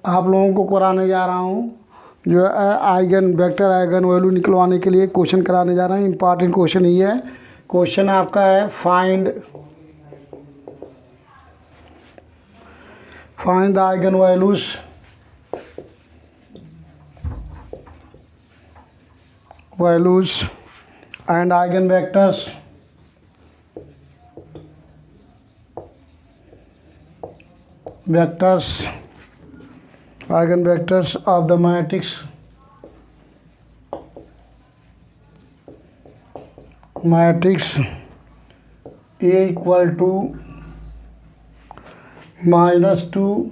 आप लोगों को कराने जा रहा हूँ जो है आइगन वेक्टर आइगन वैल्यू निकलवाने के लिए क्वेश्चन कराने जा रहा हूँ। इम्पॉर्टेंट क्वेश्चन ये है। क्वेश्चन आपका है find the eigen values and eigen vectors eigen vectors of the matrix A equal to -2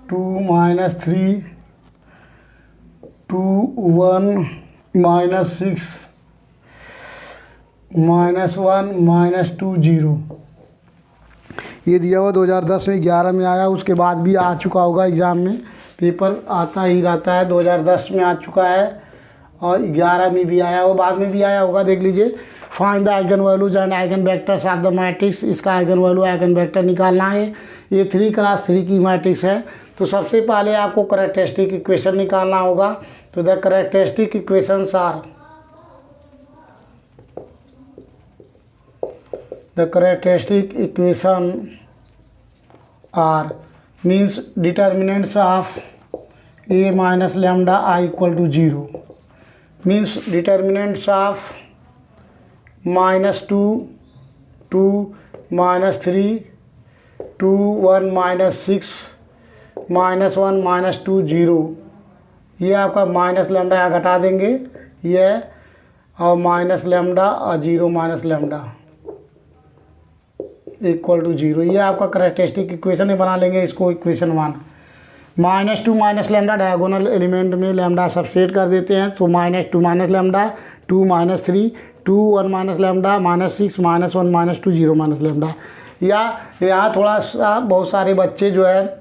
2 -3 2 1 -6 -1 -2 0। ये दिया हुआ 2010 में 11 में आया, उसके बाद भी आ चुका होगा एग्ज़ाम में, पेपर आता ही रहता है। 2010 में आ चुका है और 11 में भी आया हो, बाद में भी आया होगा, देख लीजिए। Find the eigen values and eigen vectors of the matrix. इसका आइगन वैल्यू आइगन वेक्टर निकालना है। ये 3x3 की मैट्रिक्स है। तो सबसे पहले आपको कैरेक्टरिस्टिक इक्वेशन निकालना होगा। तो the characteristic equations are means determinants of a minus lambda I equal to 0, means determinants of -2 2 -3 2 1 -6 -1 -2 0। ये आपका माइनस लैम्डा यहाँ घटा देंगे, ये और माइनस लैम्डा और 0 माइनस लैम्डा इक्वल टू 0। ये आपका कैरेक्टरिस्टिक इक्वेशन है, बना लेंगे इसको equation 1। -2 minus lambda diagonal element में लैम्डा सब्सट्रेट कर देते हैं। तो -2 minus lambda 2 -3 2 1 minus lambda -6 -1 -2 0 minus lambda. या यहाँ थोड़ा सा बहुत सारे बच्चे जो है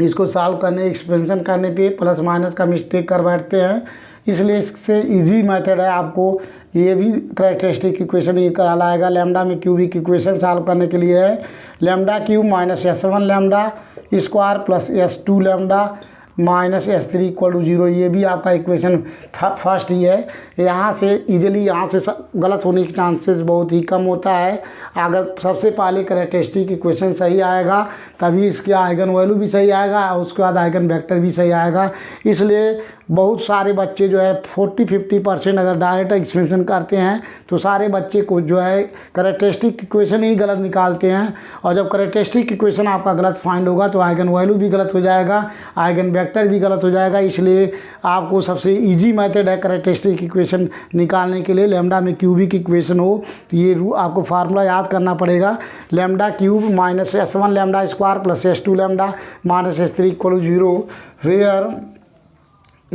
इसको सॉल्व करने एक्सपेंशन करने पे प्लस माइनस का मिस्टेक कर बैठते हैं, इसलिए इससे इजी मेथड है। आपको ये भी कैरेक्टरिस्टिक इक्वेशन ये करा लाएगा। लैम्डा में क्यूबिक इक्वेशन सॉल्व करने के लिए है lambda cube -s1 lambda square plus s2 lambda -s3 equal to 0। ये भी आपका इक्वेशन फर्स्ट ही है। यहाँ से इजीली यहाँ से गलत होने के चांसेस बहुत ही कम होता है। अगर सबसे पहले कैरेक्टरिस्टिक इक्वेशन सही आएगा तभी इसके आइगन वैल्यू भी सही आएगा और उसके बाद आइगन वेक्टर भी सही आएगा। इसलिए बहुत सारे बच्चे जो है 40-50% अगर डायरेक्ट एक्सपेंशन करते हैं तो सारे बच्चे को जो है कैरेक्टरिस्टिक इक्वेशन ही गलत निकालते हैं। और जब कैरेक्टरिस्टिक इक्वेशन आपका गलत फाइंड होगा तो आइगन वैल्यू भी गलत हो जाएगा, आइगन वेक्टर भी गलत हो जाएगा। इसलिए आपको सबसे इजी मेथड है कैरेक्टरिस्टिक इक्वेशन निकालने के लिए। लैम्डा में क्यूबिक इक्वेशन हो तो ये आपको फार्मूला याद करना पड़ेगा। Lambda cube -s1 lambda square plus s2 lambda -s3 equal to 0, where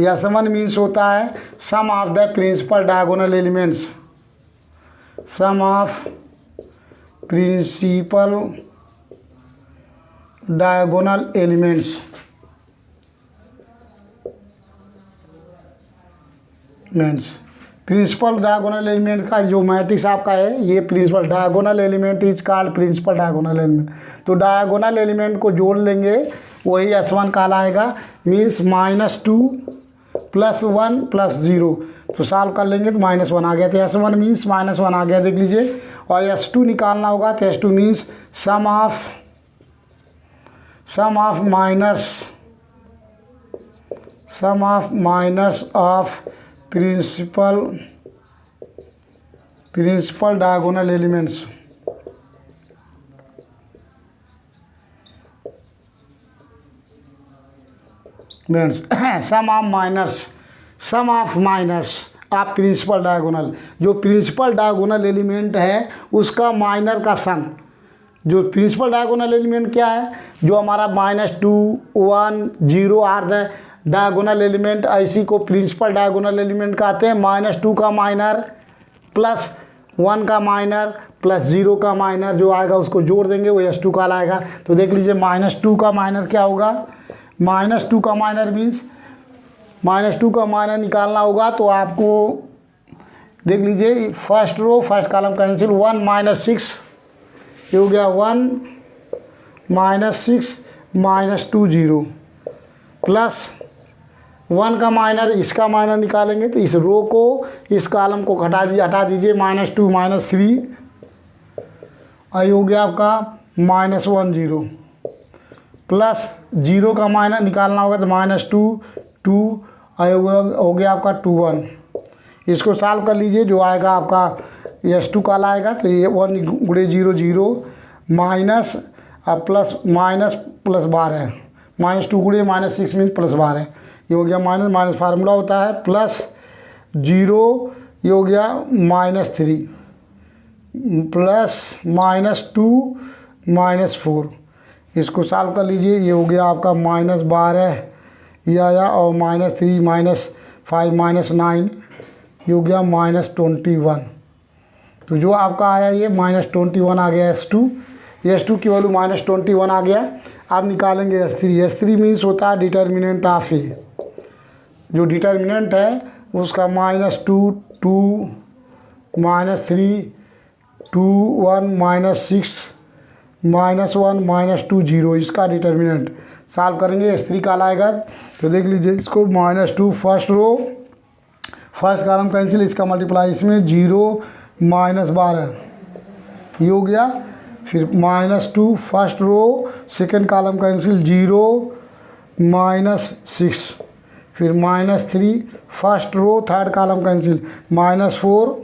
S1 means होता है sum of the principal diagonal elements, sum of principal diagonal elements. Principal diagonal element का जो मैट्रिक्स आपका है ये principal diagonal element is called principal diagonal element. तो diagonal element को जोड़ लेंगे वही S1 कहलाएगा। मीन्स -2 +1 +0। तो सॉल्व कर लेंगे तो -1 आ गया। तो S1 मीन्स -1 आ गया, देख लीजिए। और S2 निकालना होगा तो S2 means sum of minus of principal diagonal elements. Sum of minors of principal diagonal. जो प्रिंसिपल डायगोनल एलिमेंट है उसका माइनर का सम। जो प्रिंसिपल डायगोनल एलिमेंट क्या है, जो हमारा -2 1 0 आर द डायगोनल एलिमेंट, ऐसी को प्रिंसिपल डायगोनल एलिमेंट कहते हैं। -2 का माइनर +1 का माइनर +0 का माइनर जो आएगा उसको जोड़ देंगे वो S2 का लाएगा। तो देख लीजिए -2 का माइनर क्या होगा, -2 का माइनर मीन्स -2 का माइनर निकालना होगा। तो आपको देख लीजिए first row first column cancel, 1 -6 ये हो गया 1 -6 -2 0। प्लस 1 का माइनर, इसका माइनर निकालेंगे तो इस रो को, इस कॉलम को हटा दीजिए, -2 -3 आई हो गया आपका -1 0, प्लस 0 का माइनर निकालना होगा तो -2 2 आई हो गया आपका 2 1। इसको सॉल्व कर लीजिए, जो आएगा आपका S2 काल आएगा तो ये 1 × 0 0 माइनस प्लस -12, -2 × -6 मीन +12, ये हो गया माइनस फार्मूला होता है प्लस 0, ये हो गया -3 प्लस -2 -4, इसको सॉल्व कर लीजिए, ये हो गया आपका -12 ये आया, और -3 -5 -9 ये हो गया -21। तो जो आपका आया ये -21 आ गया S2 की वैल्यू -21 आ गया। आप निकालेंगे S3 मीन्स होता है डिटर्मिनेंट ऑफ ए, जो डिटर्मिनेंट है उसका -2 2 -3 2 1 -6 -1 -2 0, इसका डिटर्मिनेंट सॉल्व करेंगे S3 का आएगा। तो देख लीजिए इसको -2 first row, first column cancel, इसका मल्टीप्लाई इसमें 0 -12 ये हो गया, फिर -2 first row, second column cancel 0 -6, फिर -3 first row, third column cancel -4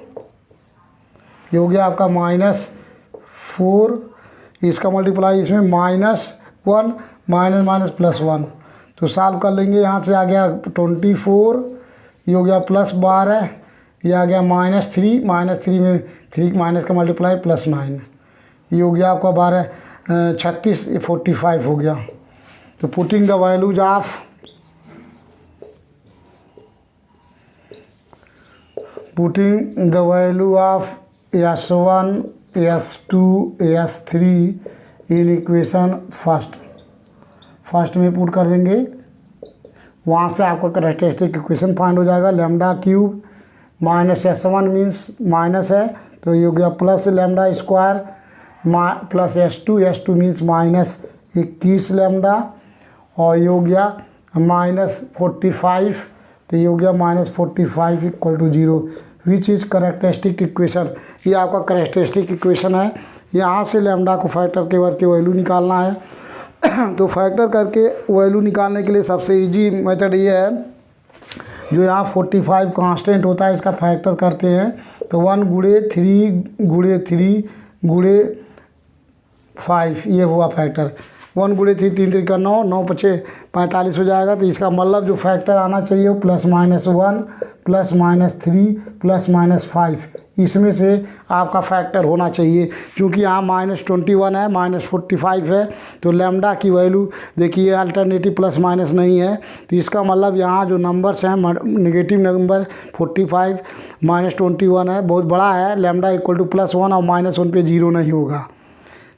ये हो गया आपका -4, इसका मल्टीप्लाई इसमें -1 -1 तो सॉल्व कर लेंगे। यहाँ से आ गया 24, ये हो गया +12, ये आ गया -3 में 3 माइनस का मल्टीप्लाई +9, ये हो गया आपका 12 36 45 हो गया। तो putting the values of S1 S2 S3 in equation first में पुट कर देंगे, वहाँ से आपका कैरेक्टरिस्टिक इक्वेशन फाइंड हो जाएगा। λ³ -S1 मीन्स माइनस है तो ये हो गया +λ² प्लस S2 मीन्स -21 λ, और ये हो गया -45, तो ये हो गया -45 = 0 विच इज़ कैरेक्टरिस्टिक इक्वेशन। ये आपका कैरेक्टरिस्टिक इक्वेशन है। यहाँ से लैम्डा को फैक्टर करके वैल्यू निकालना है। तो फैक्टर करके वैल्यू निकालने के लिए सबसे इजी मेथड ये है, जो यहाँ 45 कांस्टेंट होता है इसका फैक्टर करते हैं तो 1 × 3 × 3 × 5 ये हुआ फैक्टर। 1 × 3 3 3 का 9 9 5 45 हो जाएगा। तो इसका मतलब जो फैक्टर आना चाहिए वो +-1 +-3 +-5 इसमें से आपका फैक्टर होना चाहिए। क्योंकि यहाँ -21 है -45 है तो लैम्डा की वैल्यू देखिए अल्टरनेटिव +- नहीं है। तो इसका मतलब यहाँ जो नंबर्स हैं नेगेटिव नंबर 45 -21 है, बहुत बड़ा है। लैम्डा = +1 और -1 पे 0 नहीं होगा।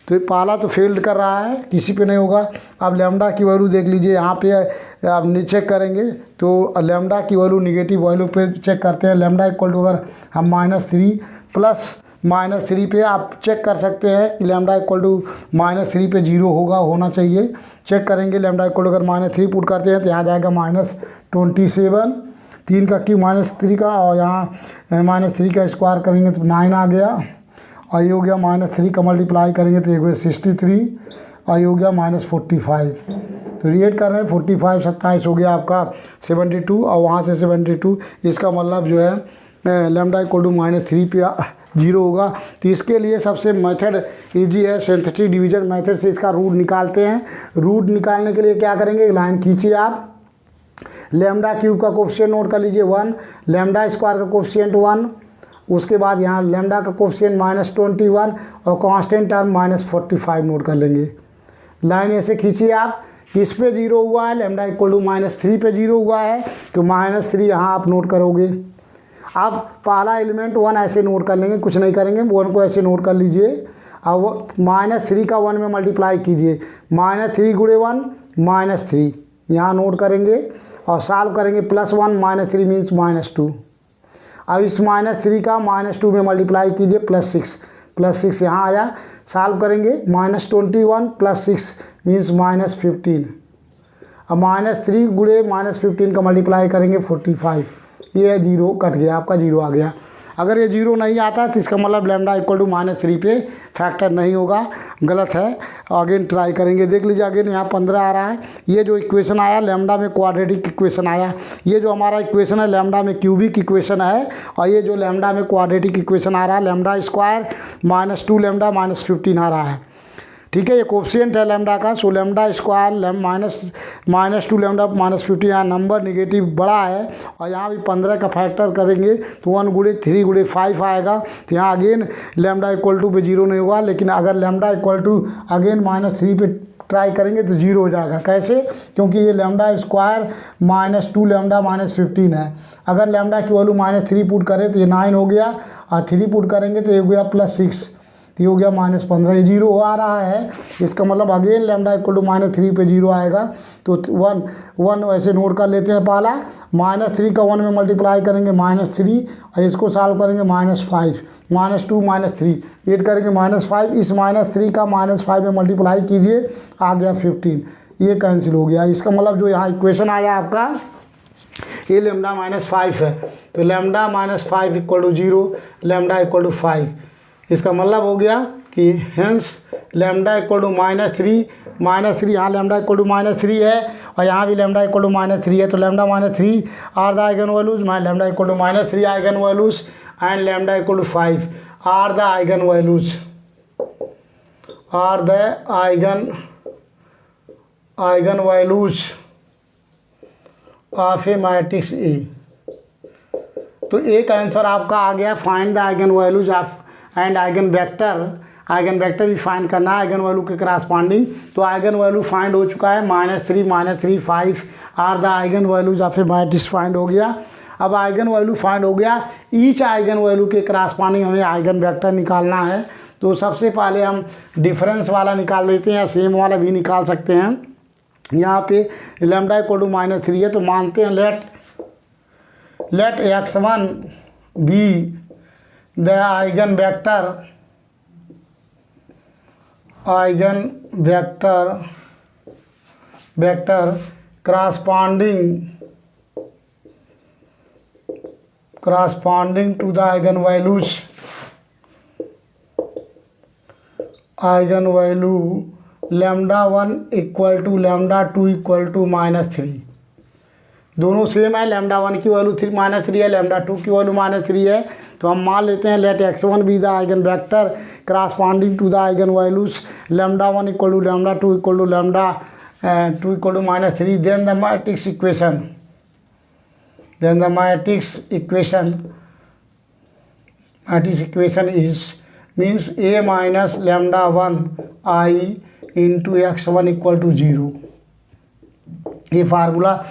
तो पहला तो फेल्ड कर रहा है, किसी पे नहीं होगा। अब लैम्डा की वैल्यू देख लीजिए, यहाँ पे आप चेक करेंगे तो लैम्डा की वैल्यू नेगेटिव वैल्यू पे चेक करते हैं। लैम्डा अगर हम -3 +-3 पे आप चेक कर सकते हैं कि लैम्डा -3 पे 0 होना चाहिए। चेक करेंगे लैम्डा अगर -3 पुट करते हैं तो यहाँ जाएगा -27, 3 का क्यूब -3 का, और यहाँ -3 का स्क्वायर करेंगे तो 9 आ गया। और ये हो गया -3 का मल्टीप्लाई करेंगे तो ये हो गया 63, और ये हो गया -45। तो रिएट कर रहे हैं 45 27 हो गया आपका 72, और वहाँ से 72। इसका मतलब जो है लैम्डा -3 पे 0 होगा। तो इसके लिए सबसे मेथड इजी है, सिंथेटिक डिवीजन मेथड से इसका रूट निकालते हैं। रूट निकालने के लिए क्या करेंगे, लाइन खींचिए आप। λ³ का कोफिशिएंट नोट कर लीजिए 1, λ² का कोफिशिएंट 1, उसके बाद यहाँ लैम्डा का कोफिशिएंट -21 और कांस्टेंट टर्म -45 नोट कर लेंगे। लाइन ऐसे खींचिए आप, किस पे 0 हुआ है, लैम्डा -3 पे 0 हुआ है तो -3 यहाँ आप नोट करोगे। अब पहला एलिमेंट 1 ऐसे नोट कर लेंगे, कुछ नहीं करेंगे, 1 को ऐसे नोट कर लीजिए। अब -3 का 1 में मल्टीप्लाई कीजिए, -3 × 1 -3 यहाँ नोट करेंगे और सॉल्व करेंगे। +1 -3 मीन्स -2। अब इस -3 का -2 में मल्टीप्लाई कीजिए, +6 यहाँ आया। सॉल्व करेंगे, -21 + 6 मीन्स -15। अब -3 गुणे -15 का मल्टीप्लाई करेंगे 45, ये 0 कट गया, आपका 0 आ गया। अगर ये 0 नहीं आता तो इसका मतलब लैम्डा इक्वल टू -3 पे फैक्टर नहीं होगा, गलत है। अगेन ट्राई करेंगे, देख लीजिए अगेन यहाँ 15 आ रहा है। ये जो इक्वेशन आया लैम्डा में क्वाड्रेटिक इक्वेशन आया, ये जो हमारा इक्वेशन है लैम्डा में क्यूबिक इक्वेशन है, और ये जो लैम्डा में क्वाड्रेटिक इक्वेशन आ रहा है लैम्डा स्क्वायर -2 लैम्डा -15 आ रहा है। ठीक है, ये कोफिशिएंट है लैम्डा का, सो लैम्डा स्क्वायर -2 लैम्डा -15, यहाँ नंबर निगेटिव बड़ा है, और यहाँ भी 15 का फैक्टर करेंगे तो 1 गुणे 3 गुणे 5 आएगा। तो यहाँ अगेन लैम्डा इक्वल टू पे 0 नहीं होगा, लेकिन अगर लैम्डा इक्वल टू अगेन -3 पे ट्राई करेंगे तो 0 हो जाएगा। कैसे? क्योंकि ये लैम्डा स्क्वायर -2 लैम्डा -15 है। अगर लैम्डा की वैल्यू -3 पुट करें तो ये 9 हो गया, और 3 पुट करेंगे तो ये हो गया +6, ये हो गया -15, ये 0 आ रहा है। इसका मतलब अगेन लैम्डा इक्वल टू -3 पे 0 आएगा। तो 1 वैसे नोट कर लेते हैं। पहला -3 का 1 में मल्टीप्लाई करेंगे -3, और इसको सॉल्व करेंगे -5, -2 -3 ऐड करेंगे -5, इस -3 का -5 में मल्टीप्लाई कीजिए, आ गया 15, ये कैंसिल हो गया। इसका मतलब जो यहाँ इक्वेशन आया आपका ये लैम्डा -5 है, तो lambda -5 equal to 0, lambda equal to 5। इसका मतलब हो गया कि हेंस लैम्डा इक्वल टू -3 यहाँ लैम्डा इक्वल टू -3 है, और यहाँ भी लैम्डा इक्वल टू -3 है। तो lambda -3 are the eigen values, lambda equal to -3 eigen values and lambda equal to 5 are the eigen values, are the eigen values of a matrix A. तो एक answer आपका आ गया, find the eigen values of and eigen vector भी find करना है eigen value के corresponding. तो आइगन वैल्यू फाइंड हो चुका है, -3 5 are the eigen values of a matrix find हो गया। अब आइगन वैल्यू फाइंड हो गया, ईच आइगन वैल्यू के करस्पॉन्डिंग हमें आइगन वेक्टर निकालना है। तो सबसे पहले हम डिफरेंस वाला निकाल देते हैं, या सेम वाला भी निकाल सकते हैं। यहाँ पे लैम्डा इक्वल टू -3 है, तो मानते हैं let x1 be the eigen vector corresponding to the eigenvalue λ1 equal to λ2 equal to -3। दोनों सेम है, λ1 की वैल्यू -3 है, λ2 की वैल्यू -3 है। तो हम मान लेते हैं let x1 be the eigen vector corresponding to the eigen values λ1 equal to λ2 equal to λ2 equal to -3। Then the matrix equation is means a minus λ1 i into x1 equal to 0। ये formula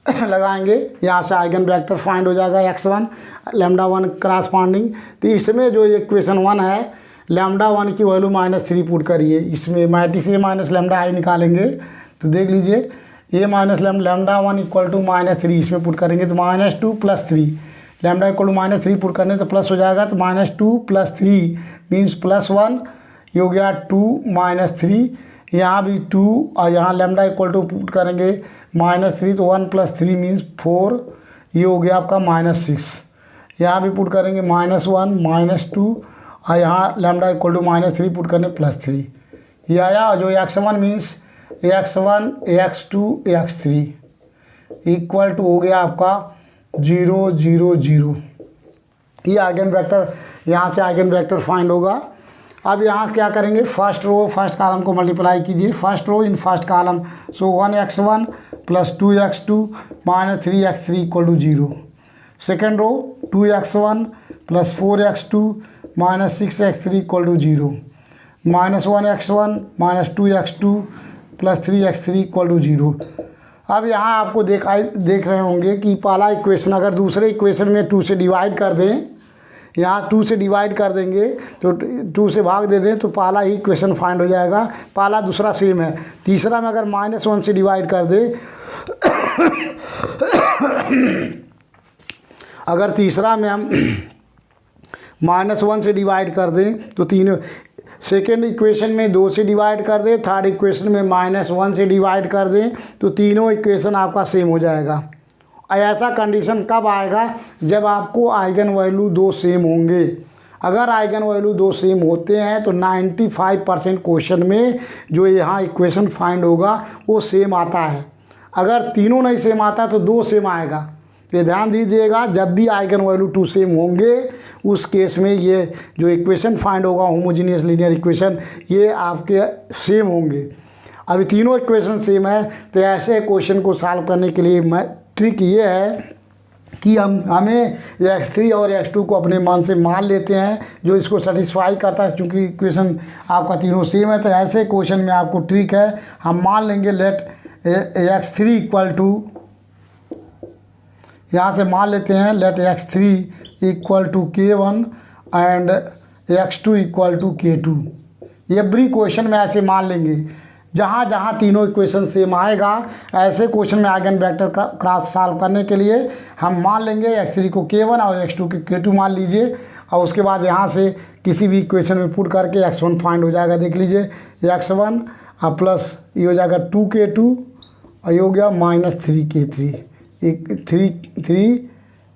लगाएंगे, यहाँ से eigen vector find हो जाएगा x1 λ1 corresponding. तो इसमें जो equation 1 है λ1 की वैल्यू -3 पुट करिए, इसमें मैट्रिक्स a माइनस लैम्डा आई निकालेंगे। तो देख लीजिए a माइनस λ1 इक्वल टू -3 इसमें पुट करेंगे तो -2 + 3, लैम्डा इक्वल टू -3 पुट करने तो प्लस हो जाएगा। तो -2 + 3 मीन्स +1, ये हो गया 2 - 3, यहाँ भी 2, और यहाँ लैम्डा इक्वल टू पुट करेंगे -3 तो 1 + 3 मीन्स 4, ये हो गया आपका -6। यहाँ भी पुट करेंगे -1 -2, और यहाँ लैम्डा इक्वल टू -3 पुट करने +3, ये आया। और जो x1 means x1 x2 x3 equal to हो गया आपका 0 0 0। ये आइगन वेक्टर, यहाँ से आइगन वेक्टर फाइंड होगा। अब यहाँ क्या करेंगे, फर्स्ट कॉलम को मल्टीप्लाई कीजिए, first row in first column. So 1x1 + 2x2 - 3x3 equal to 0। Second row 2x1 + 4x2 - 6x3 equal to 0। -1x1 - 2x2 + 3x3 equal to 0। अब यहाँ आपको देख रहे होंगे कि पहला इक्वेशन अगर दूसरे इक्वेशन में 2 से डिवाइड कर दें, यहाँ 2 से डिवाइड कर देंगे तो 2 से भाग दे दें तो पहला ही इक्वेशन फाइंड हो जाएगा। पहला दूसरा सेम है। तीसरा में अगर -1 से डिवाइड कर दें अगर तीसरा में हम -1 से डिवाइड कर दें तो तीनों सेकेंड इक्वेशन में 2 से डिवाइड कर दें, थर्ड इक्वेशन में -1 से डिवाइड कर दें, तो तीनों इक्वेशन आपका सेम हो जाएगा। ऐसा कंडीशन कब आएगा? जब आपको आइगन वैल्यू 2 सेम होंगे। अगर आइगन वैल्यू 2 सेम होते हैं तो 95% क्वेश्चन में जो यहाँ इक्वेशन फाइंड होगा वो सेम आता है। अगर तीनों नहीं सेम आता तो 2 सेम आएगा। तो ये ध्यान दीजिएगा, जब भी आइगन वैल्यू 2 सेम होंगे उस केस में ये जो इक्वेशन फाइंड होगा होमोजीनियस लीनियर इक्वेशन, ये आपके सेम होंगे। अभी तीनों इक्वेशन सेम है तो ऐसे क्वेश्चन को सॉल्व करने के लिए ट्रिक ये है कि हमें x3 और x2 को अपने मान से मान लेते हैं जो इसको सेटिस्फाई करता है। चूँकि इक्वेशन आपका तीनों सेम है तो ऐसे क्वेश्चन में आपको ट्रिक है, हम मान लेंगे लेट x3 इक्वल टू, यहाँ से मान लेते हैं let x3 equal to k1 and x2 equal to k2। Every question में ऐसे मान लेंगे। जहाँ जहाँ तीनों इक्वेशन सेम आएगा ऐसे क्वेश्चन में आइगन वेक्टर का क्रॉस सॉल्व करने के लिए हम मान लेंगे x3 को k1 और x2 को k2 मान लीजिए, और उसके बाद यहाँ से किसी भी इक्वेशन में पुट करके x1 फाइंड हो जाएगा। देख लीजिए x1 और प्लस ये हो जाएगा 2k2 और ये हो गया -3k3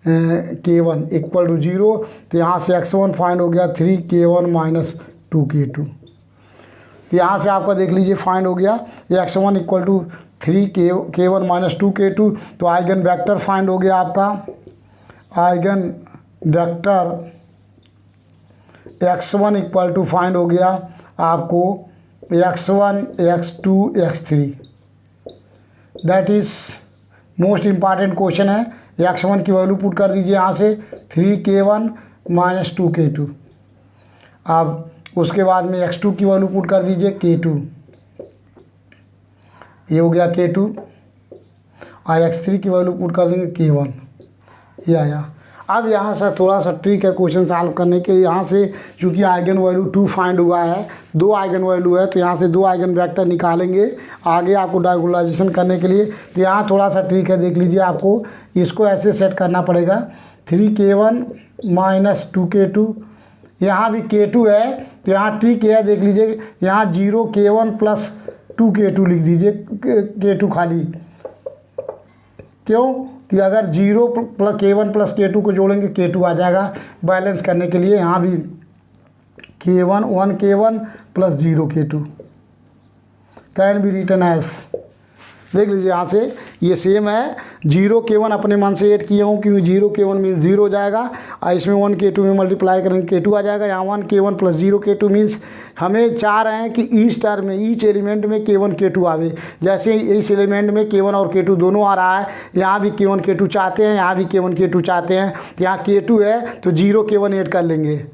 3k1 इक्वल टू 0। तो यहाँ से x1 फाइंड हो गया 3k1 -2k2। तो यहाँ से आपका देख लीजिए फाइंड हो गया x1 equal to 3k1 -2k2। तो आइगन वेक्टर फाइंड हो गया आपका। Eigen vector x1 equal to find हो गया आपको x1 x2 x3। That is most important question है। x1 की वैल्यू पुट कर दीजिए यहाँ से 3k1 -2k2। अब उसके बाद में x2 की वैल्यू पुट कर दीजिए k2, ये हो गया k2, और x3 की वैल्यू पुट कर देंगे k1, ये आया। अब यहाँ से थोड़ा सा ट्रिक है क्वेश्चन सॉल्व करने के। यहाँ से चूँकि आइगन वैल्यू 2 फाइंड हुआ है, 2 आइगन वैल्यू है, तो यहाँ से 2 आइगन वेक्टर निकालेंगे आगे आपको डायगोनलाइजेशन करने के लिए। तो यहाँ थोड़ा सा ट्रिक है, देख लीजिए। आपको इसको ऐसे सेट करना पड़ेगा 3k1 -2k2, यहाँ भी k2 है तो यहाँ ट्रिक है, देख लीजिए। यहाँ 0k1 प्लस 2k2 लिख दीजिए, k2 खाली। क्यों कि अगर 0 प्लस k1 प्लस k2 को जोड़ेंगे k2 आ जाएगा। बैलेंस करने के लिए यहाँ भी k1 1k1 plus 0k2 can be written as. देख लीजिए यहाँ से ये सेम है। 0k1 अपने मन से ऐड किए हूँ क्योंकि 0k1 मीन्स 0 हो जाएगा, और इसमें 1k2 में मल्टीप्लाई करेंगे k2 आ जाएगा। यहाँ 1k1 प्लस 0k2 मीन्स हमें चाह रहे हैं कि ईच टर्म में, ईच एलिमेंट में k1 k2 आवे। जैसे इस एलिमेंट में k1 और k2 दोनों आ रहा है, यहाँ भी k1 k2 चाहते हैं, यहाँ भी k1 k2 चाहते हैं। यहाँ k2 है तो 0k1 ऐड कर लेंगे,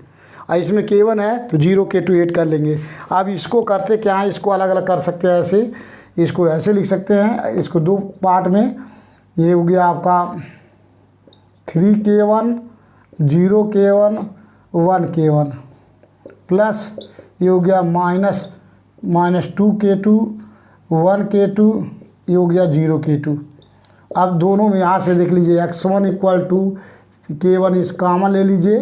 और इसमें k1 है तो 0k2 ऐड कर लेंगे। अब इसको करते क्या है, इसको अलग अलग कर सकते हैं। ऐसे इसको ऐसे लिख सकते हैं, इसको 2 पार्ट में। ये हो गया आपका 3k1 0k1 1k1 प्लस ये हो गया -2k2 1k2, ये हो गया 0k2। अब दोनों में यहाँ से देख लीजिए x1 इक्वल टू k1 इस कॉमन ले लीजिए।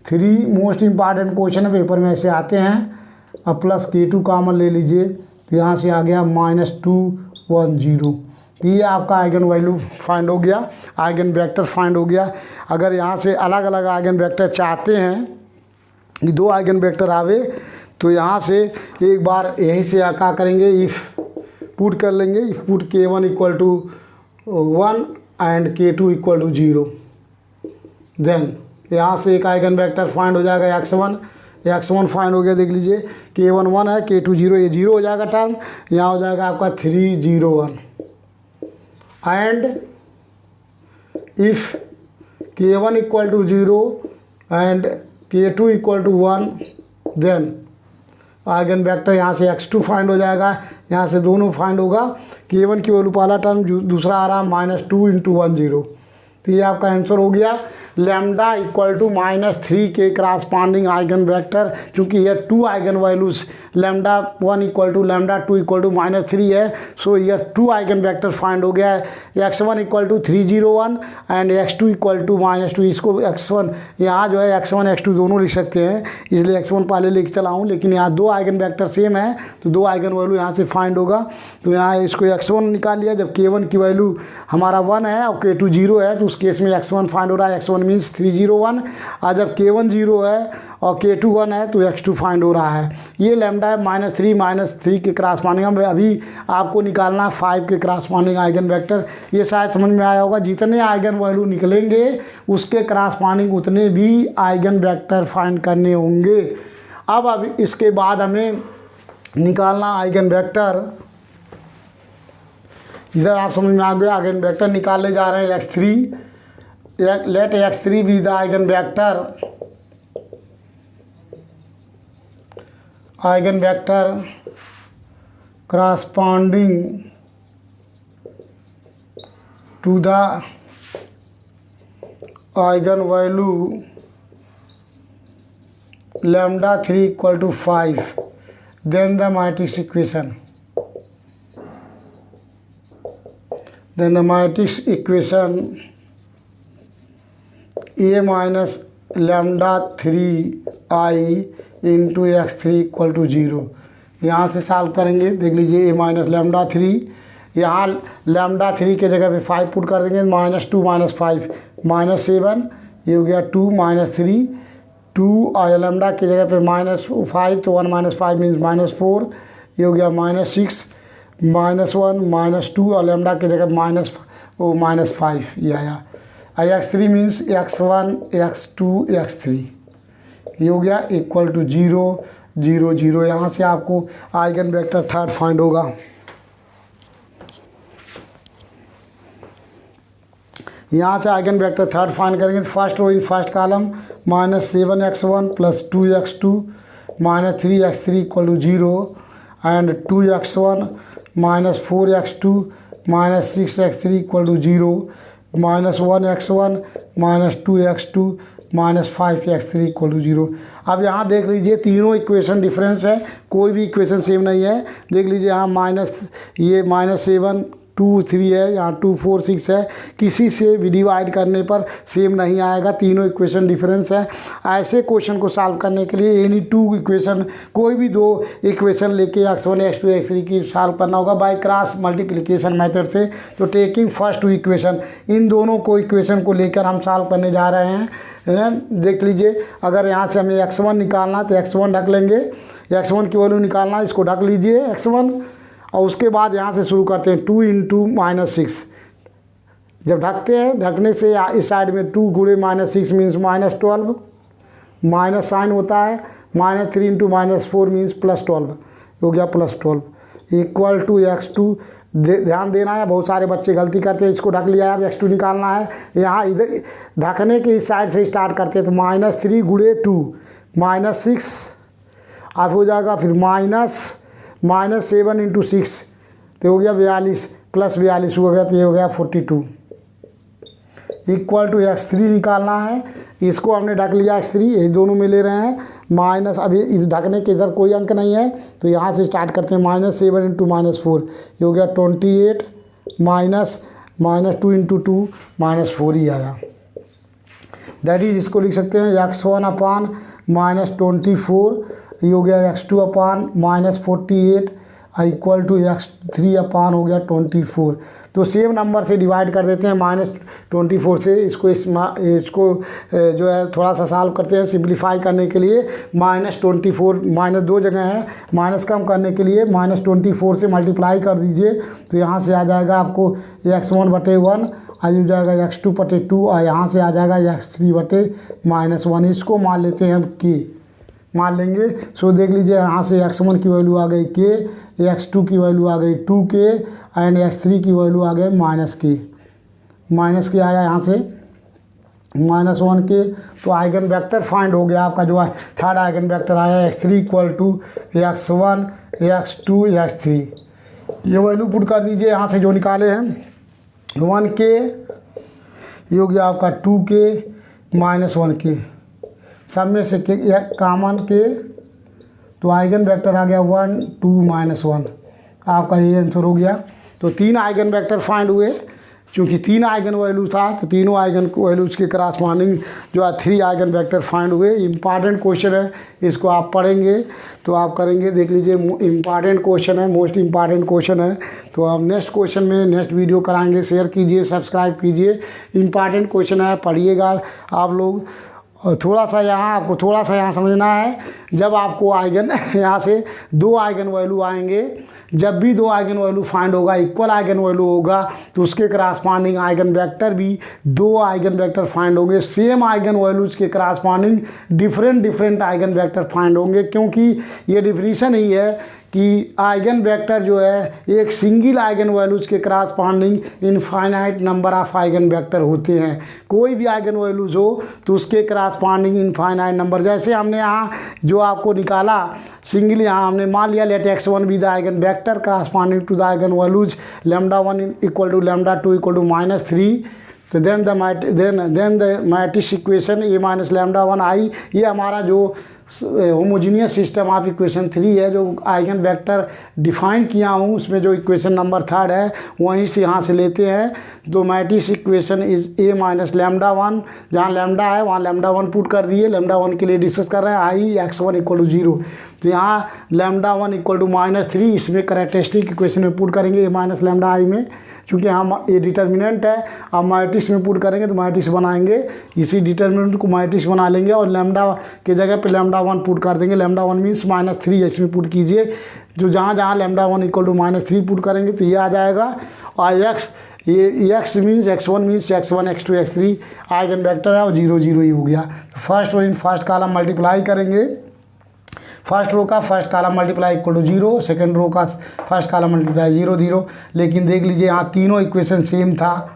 3 मोस्ट इम्पॉर्टेंट क्वेश्चन पेपर में ऐसे आते हैं। अब प्लस k2 कॉमन ले लीजिए, तो यहाँ से आ गया -210। तो ये आपका आइगन वैल्यू फाइंड हो गया, आइगन वेक्टर फाइंड हो गया। अगर यहाँ से अलग अलग आइगन वेक्टर चाहते हैं कि 2 आइगन वेक्टर आवे, तो यहाँ से एक बार यहीं से क्या करेंगे, इफ़ पुट कर लेंगे। If put k1 equal to 1 and k2 equal to 0, then यहाँ से एक आइगन वेक्टर फाइंड हो जाएगा x1 फाइंड हो गया। देख लीजिए k1 1 है, k2 0, ये 0 हो जाएगा टर्म। यहाँ हो जाएगा आपका 3 0 1 and if k1 equal to 0 and k2 equal to 1, then eigen vector यहाँ से x2 फाइंड हो जाएगा। यहाँ से दोनों फाइंड होगा। k1 की वैल्यू पहला टर्म, दूसरा आ रहा है -2 × 1 0, तो ये आपका आंसर हो गया लैम्डा इक्वल टू -3 के क्रॉसपॉन्डिंग आइगन वेक्टर। चूँकि ये 2 eigen values lambda 1 equal to lambda 2 equal to -3 है, सो ये 2 आइगन वेक्टर फाइंड हो गया है। x1 equal to 301 and x2 equal to -2। इसको x1 यहाँ जो है x1 x2 दोनों लिख सकते हैं, इसलिए x1 पहले लिख चला हूँ, लेकिन यहाँ 2 आइगन वेक्टर सेम है तो 2 आइगन वैल्यू यहाँ से फाइंड होगा। तो यहाँ इसको x1 निकाल लिया, जब k1 की वैल्यू हमारा 1 है और k2 0 है तो उस केस में x1 फाइंड हो रहा है। x1 मीन्स 301, और जब k1 0 है और k2 1 है तो x2 फाइंड हो रहा है। ये लैम्डा है -3 के क्रॉसपॉन्डिंग में। अभी आपको निकालना है 5 के क्रॉसपॉन्डिंग आइगन वेक्टर। ये शायद समझ में आया होगा, जितने आइगन वैल्यू निकलेंगे उसके क्रॉसपॉन्डिंग उतने भी आइगन वेक्टर फाइंड करने होंगे। अब इसके बाद हमें निकालना आइगन वेक्टर। इधर आप समझ में आ गया, आइगन वेक्टर निकालने जा रहे हैं x3। Let x3 be the eigen vector corresponding to the eigen value lambda 3 equal to 5, then the matrix equation a minus lambda 3i into x3 equal to 0। यहाँ से सॉल्व करेंगे, देख लीजिए a माइनस लैम्डा 3, यहाँ lambda 3 के जगह पे 5 put कर देंगे, -2 -5 -7, ये हो गया 2 -3 2, और लैम्डा की जगह पे -5 तो 1 -5 मीन्स -4, ये हो गया -6 -1 -2, और लैम्डा की जगह -5 ये आया। x3 means x1 x2 x3, ये हो गया इक्वल टू 0 0 0। यहाँ से आपको आइगन वेक्टर थर्ड फाइंड होगा। यहाँ से आइगन वेक्टर थर्ड फाइंड करेंगे तो first row in first column -7x1 + 2x2 -3x3 equal to 0 and 2x1 -4x2 -6x3 equal to 0 -1x1 -2x2 -5x3 equal to 0। अब यहाँ देख लीजिए तीनों इक्वेशन डिफरेंस है, कोई भी इक्वेशन सेम नहीं है। देख लीजिए यहाँ -7 2 3 है, यहाँ 2 4 6 है, किसी से भी डिवाइड करने पर सेम नहीं आएगा, तीनों इक्वेशन डिफरेंस है। ऐसे क्वेश्चन को सॉल्व करने के लिए एनी 2 इक्वेशन, कोई भी 2 इक्वेशन लेके x1 x2 x3 की सॉल्व करना होगा बाय क्रॉस मल्टीप्लिकेशन मेथड से। तो टेकिंग फर्स्ट 2 इक्वेशन, इन दोनों को इक्वेशन को लेकर हम सॉल्व करने जा रहे हैं। देख लीजिए, अगर यहाँ से हमें x1 निकालना तो x1 ढक लेंगे, x1 की वैल्यू निकालना, इसको ढक लीजिए x1, और उसके बाद यहाँ से शुरू करते हैं 2 × -6। जब ढकते हैं, ढकने से इस साइड में 2 × -6 मीन्स -12, माइनस साइन होता है, -3 × -4 मीन्स +12, हो गया +12 इक्वल टू x2। ध्यान देना है, बहुत सारे बच्चे गलती करते हैं, इसको ढक लिया है, अब x2 निकालना है। यहाँ इधर ढकने के इस साइड से स्टार्ट करते हैं तो -3 × 2 -6, अब हो जाएगा फिर -7 × 6 तो हो गया 42, +42 हो गया तो ये हो गया 42 इक्वल टू x3 निकालना है। इसको हमने ढक लिया x3, ये दोनों में ले रहे हैं माइनस, अभी इस ढकने के इधर कोई अंक नहीं है तो यहाँ से स्टार्ट करते हैं -7 × -4, ये हो गया 28 -2 × 2 -4 ही आया। दैट इज, इसको लिख सकते हैं x1/-24, ये हो गया x2/-48 इक्वल टू x3/ हो गया 24। तो सेम नंबर से डिवाइड कर देते हैं -24 से, इसको जो है थोड़ा सा सॉल्व करते हैं सिंप्लीफाई करने के लिए। -24 माइनस 2 जगह है, माइनस कम करने के लिए -24 से मल्टीप्लाई कर दीजिए तो यहाँ से आ जाएगा आपको x1/1, आज हो जाएगा x2/2, और यहाँ से आ जाएगा x3/-1। इसको मान लेते हैं हम k, मान लेंगे। सो देख लीजिए, यहाँ से x1 की वैल्यू आ गई k, x2 की वैल्यू आ गई 2k एंड x3 की वैल्यू आ गई -k आया यहाँ से -1k। तो आइगन वेक्टर फाइंड हो गया आपका, जो है थर्ड आइगन वेक्टर आया x3 equal to x1 x2 x3। ये वैल्यू पुट कर दीजिए यहाँ से जो निकाले हैं 1k ये हो गया आपका 2k माइनस 1k, सब में से कॉमन के, तो आइगन वेक्टर आ गया 1 2 माइनस 1, आपका ये आंसर हो गया। तो 3 आइगन वेक्टर फाइंड हुए, क्योंकि 3 आइगन वैल्यू था तो तीनों आइगन वैल्यूज़ के क्रॉसपॉन्डिंग जो है 3 आइगन वेक्टर फाइंड हुए। इम्पॉर्टेंट क्वेश्चन है, इसको आप पढ़ेंगे तो आप करेंगे, देख लीजिए इम्पॉर्टेंट क्वेश्चन है, मोस्ट इम्पॉर्टेंट क्वेश्चन है। तो हम नेक्स्ट क्वेश्चन में नेक्स्ट वीडियो कराएंगे, शेयर कीजिए, सब्सक्राइब कीजिए। इम्पॉर्टेंट क्वेश्चन है, पढ़िएगा आप लोग। और थोड़ा सा यहाँ आपको थोड़ा सा यहाँ समझना है, जब आपको आइगन यहाँ से 2 आइगन वैल्यू आएंगे, जब भी 2 आइगन वैल्यू फाइंड होगा, इक्वल आइगन वैल्यू होगा, तो उसके क्रॉसपॉन्डिंग आइगन वेक्टर भी 2 आइगन वेक्टर फाइंड होंगे। सेम आइगन वैल्यूज़ के corresponding different eigen vector find होंगे, क्योंकि ये डिफिनीशन ही है कि आइगन वेक्टर जो है एक सिंगल आइगन वैल्यूज़ के corresponding infinite number of eigen vector होते हैं। कोई भी आइगन वैल्यूज़ हो तो उसके क्रॉसपॉन्डिंग इनफाइनाइट नंबर, जैसे हमने यहाँ जो आपको निकाला सिंगल, यहाँ हमने मान लिया let x1 be the eigen vector corresponding to the eigen values λ1 equal to λ2 equal to -3, तो then the matrix equation a minus λ1 I, ये हमारा जो होमोजीनियस सिस्टम ऑफ इक्वेशन 3 है, जो आइगन वेक्टर डिफाइन किया हूँ उसमें जो इक्वेशन नंबर 3 है वहीं से यहाँ से लेते हैं। तो matrix equation is a minus λ1, जहाँ लैम्डा है वहाँ λ1 पुट कर दिए, λ1 के लिए डिस्कस कर रहे हैं, आई x1 इक्वल टू 0, तो यहाँ λ1 इक्वल टू -3 इसमें करेक्टरिस्टिक इक्वेशन में पुट करेंगे a माइनस λi में, चूँकि हम ये डिटर्मिनेंट है, अब मैट्रिक्स में पुट करेंगे तो मैट्रिक्स बनाएंगे, इसी डिटर्मिनेंट को मैट्रिक्स बना लेंगे और लैम्डा के जगह पे λ1 पुट कर देंगे। λ1 मीन्स -3 इसमें पुट कीजिए, जो जहाँ λ1 इक्वल टू -3 पुट करेंगे तो ये आ जाएगा। और ये x means x1 means x1 x2 x3 eigen vector है और 0 0 ही हो गया। तो फर्स्ट और इन फर्स्ट कॉलम मल्टीप्लाई करेंगे, फर्स्ट रो का first column multiply equal to 0, second row का फर्स्ट कॉलम मल्टीप्लाई 0 0। लेकिन देख लीजिए यहाँ तीनों इक्वेशन सेम था,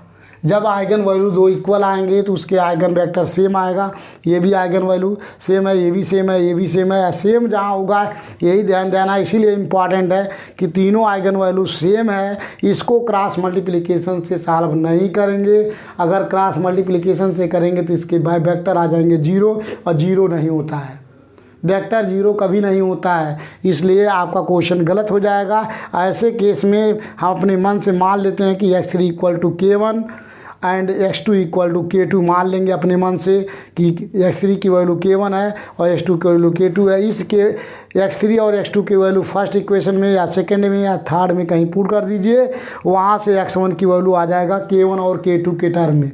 जब आइगन वैल्यू 2 इक्वल आएंगे तो उसके आइगन वेक्टर सेम आएगा, ये भी आइगन वैल्यू सेम है, ये भी सेम है, ये भी सेम है, सेम जहाँ होगा यही ध्यान देना। इसीलिए इम्पॉर्टेंट है कि तीनों आइगन वैल्यू सेम है, इसको क्रॉस मल्टीप्लिकेशन से सॉल्व नहीं करेंगे। अगर क्रॉस मल्टीप्लिकेशन से करेंगे तो इसके बाय वेक्टर आ जाएंगे 0, और 0 नहीं होता है, वेक्टर 0 कभी नहीं होता है, इसलिए आपका क्वेश्चन गलत हो जाएगा। ऐसे केस में हम अपने मन से मान लेते हैं कि x3 equal to k1 and x2 equal to k2, मान लेंगे अपने मन से कि x3 की वैल्यू k1 है और x2 की वैल्यू k2 है। इसके x3 और x2 की वैल्यू फर्स्ट इक्वेशन में या सेकंड में या थर्ड में कहीं पुट कर दीजिए, वहाँ से x1 की वैल्यू आ जाएगा k1 और k2 के टर्म में।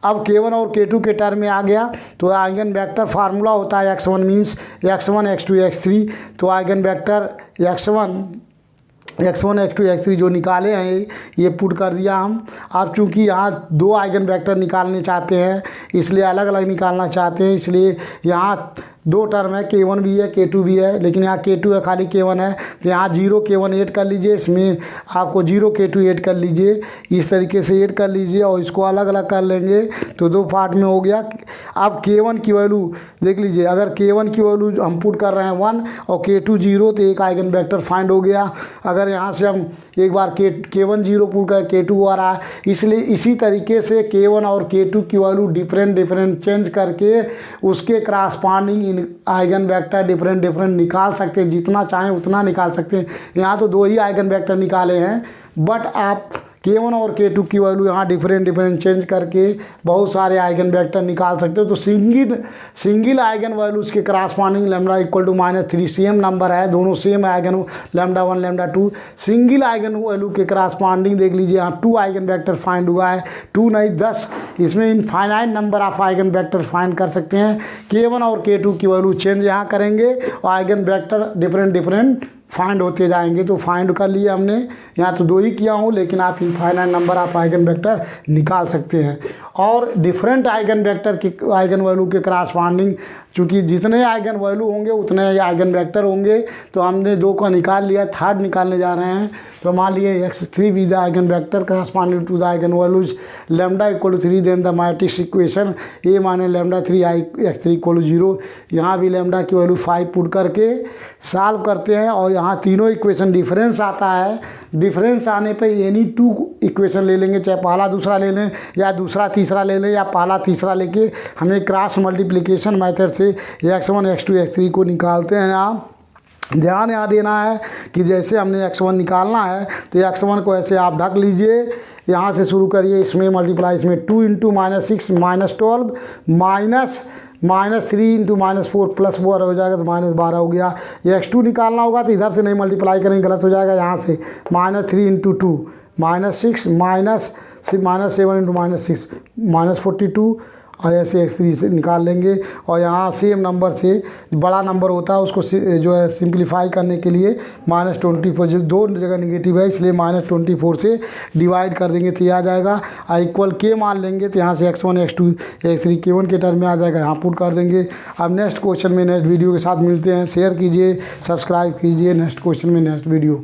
अब k1 और k2 के टर्म में आ गया तो आइगन वेक्टर फार्मूला होता है x1 means x1 x2 x3, तो eigen vector x1 x2 x3 जो निकाले हैं ये पुट कर दिया हम। अब चूंकि यहाँ 2 आइगन वेक्टर निकालने चाहते हैं, इसलिए अलग अलग निकालना चाहते हैं, इसलिए यहाँ 2 टर्म है, k1 भी है k2 भी है, लेकिन यहाँ k2 है खाली k1 है, तो यहाँ 0 k1 ऐड कर लीजिए, इसमें आपको 0 k2 ऐड कर लीजिए, इस तरीके से ऐड कर लीजिए और इसको अलग अलग कर लेंगे तो 2 पार्ट में हो गया। अब k1 की वैल्यू देख लीजिए, अगर k1 की वैल्यू हम पुट कर रहे हैं 1 और k2 0, तो एक आइगन वेक्टर फाइंड हो गया। अगर यहाँ से हम एक बार k1 0 पुट कर k2 आ रहा है, इसलिए इसी तरीके से k1 और k2 की वैल्यू डिफरेंट चेंज करके उसके क्रॉसपॉन्डिंग आइगन वेक्टर डिफरेंट निकाल सकते हैं, जितना चाहें उतना निकाल सकते हैं। यहाँ तो 2 ही आइगन वेक्टर निकाले हैं, बट आप k1 और k2 की वैल्यू यहाँ डिफरेंट चेंज करके बहुत सारे आइगन वेक्टर निकाल सकते हो। तो सिंगल आइगन वैल्यूज़ के corresponding lambda equal to -3 same number है, दोनों same eigen λ1 λ2, single eigen value के क्रॉसपॉन्डिंग देख लीजिए यहाँ 2 आइगन वेक्टर फाइंड हुआ है, 2 नहीं 10, इसमें infinite number of eigen vector find कर सकते हैं। k1 और k2 की वैल्यू चेंज यहाँ करेंगे और आइगन वेक्टर डिफरेंट फाइंड होते जाएंगे। तो फाइंड कर लिए हमने, यहाँ तो 2 ही किया हूँ, लेकिन आप infinite number of eigen vector निकाल सकते हैं। और डिफरेंट आइगन वेक्टर की आइगन वैल्यू के क्रॉसपॉन्डिंग क्योंकि जितने आइगन वैल्यू होंगे उतने ही आइगन वेक्टर होंगे। तो हमने 2 का निकाल लिया, थर्ड निकालने जा रहे हैं। तो मान लिए x3 भी the eigen vector corresponding to the eigen values lambda equal to 3, then the matrix equation a minus lambda 3 I x3 equal to 0। यहाँ भी लैम्डा की वैल्यू 5 पुट करके सॉल्व करते हैं और यहाँ तीनों इक्वेशन डिफरेंस आता है। डिफरेंस आने पे एनी 2 इक्वेशन ले लेंगे, चाहे पहला दूसरा ले लें या दूसरा तीसरा ले लें या पहला तीसरा लेके हमें क्रॉस मल्टीप्लिकेशन मेथड से x1 x2 x3 को निकालते हैं। आप ध्यान यहाँ देना है कि जैसे हमने x1 निकालना है तो x1 को ऐसे आप ढक लीजिए, यहाँ से शुरू करिए, इसमें मल्टीप्लाई, इसमें 2 इंटू -6 -12 -3 इंटू -4 प्लस 4 हो जाएगा तो -12 हो गया। ये x2 निकालना होगा तो इधर से नहीं मल्टीप्लाई करेंगे, गलत हो जाएगा। यहाँ से -3 इंटू 2 -6 -7 इंटू -6 -42 और ऐसे x3 से निकाल लेंगे। और यहाँ सेम नंबर से बड़ा नंबर होता है उसको जो है सिंप्लीफाई करने के लिए -24, जो 2 जगह निगेटिव है इसलिए -24 से डिवाइड कर देंगे तो ये आ जाएगा। इक्वल के मान लेंगे तो यहाँ से x1 x2 x3 k1 के टर्म में आ जाएगा, यहाँ पुट कर देंगे। अब नेक्स्ट क्वेश्चन में नेक्स्ट वीडियो के साथ मिलते हैं। शेयर कीजिए, सब्सक्राइब कीजिए। नेक्स्ट क्वेश्चन में नेक्स्ट वीडियो।